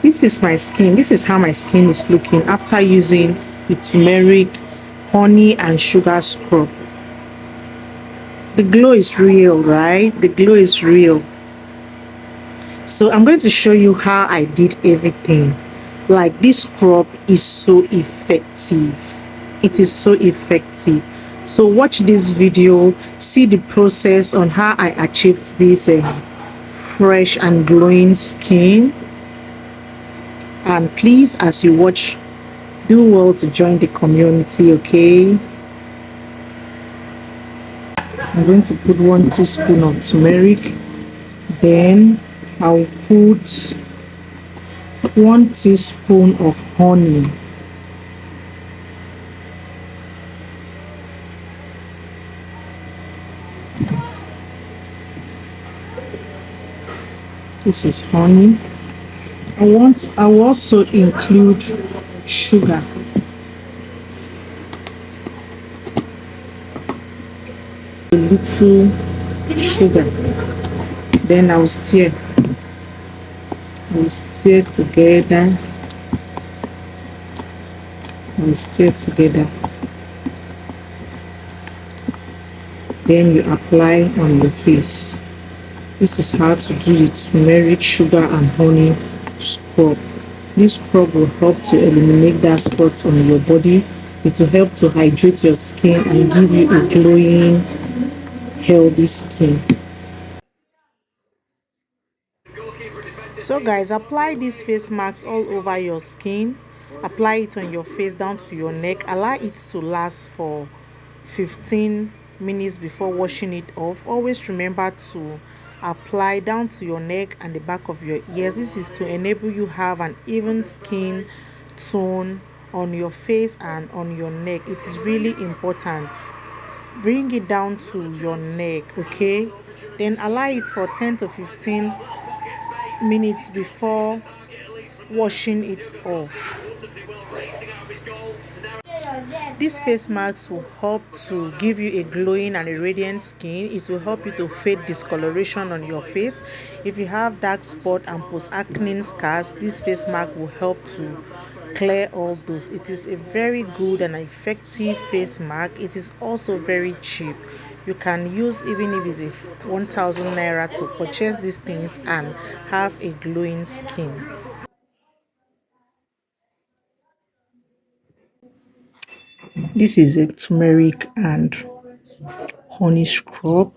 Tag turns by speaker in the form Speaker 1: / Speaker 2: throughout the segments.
Speaker 1: This is my skin. This is how my skin is looking after using the turmeric, honey, and sugar scrub. The glow is real, right? The glow is real. So I'm going to show you how I did everything. Like, this scrub is so effective. It is so effective. So watch this video, see the process on how I achieved this fresh and glowing skin. And please, as you watch, do well to join the community, okay? I'm going to put 1 teaspoon of turmeric. Then I'll put 1 teaspoon of honey. This is honey. I will also include sugar. A little sugar. Then I will stir. We stir together. We stir together. Then you apply on your face. This is how to do the turmeric, sugar, and honey scrub. This scrub will help to eliminate dark spots on your body. It will help to hydrate your skin and give you a glowing, healthy skin. So guys, apply these face masks all over your skin. Apply it on your face down to your neck. Allow it to last for 15 minutes before washing it off. Always remember to apply down to your neck and the back of your ears. This is to enable you have an even skin tone on your face and on your neck. It is really important. Bring it down to your neck, okay? Then allow it for 10 to 15 minutes before washing it off. This face mask will help to give you a glowing and a radiant skin. It will help you to fade discoloration on your face. If you have dark spot and post-acne scars, this face mask will help to clear all those. It is a very good and effective face mask. It is also very cheap. You can use, even if it's a 1,000 naira, to purchase these things and have a glowing skin. This is a turmeric and honey scrub.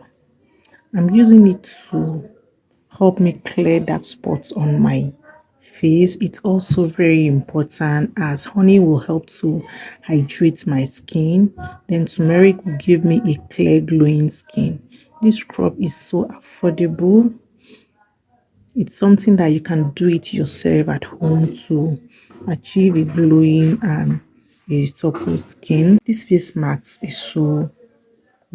Speaker 1: I'm using it to help me clear dark spots on my face. It's also very important as honey will help to hydrate my skin. Then turmeric will give me a clear glowing skin. This scrub is so affordable. It's something that you can do it yourself at home to achieve a glowing and a supple skin. This face mask is so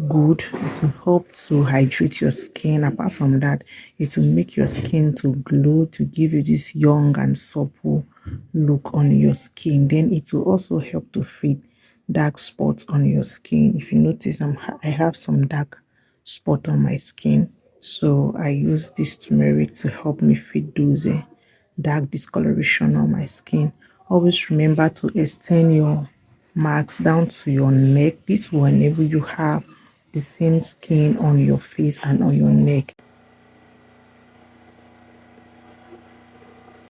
Speaker 1: good. It will help to hydrate your skin. Apart from that, it will make your skin to glow, to give you this young and supple look on your skin. Then it will also help to fade dark spots on your skin. If you notice, I have some dark spot on my skin, so I use this turmeric to help me fade those dark discoloration on my skin. Always remember to extend your marks down to your neck. This will enable you have the same skin on your face and on your neck.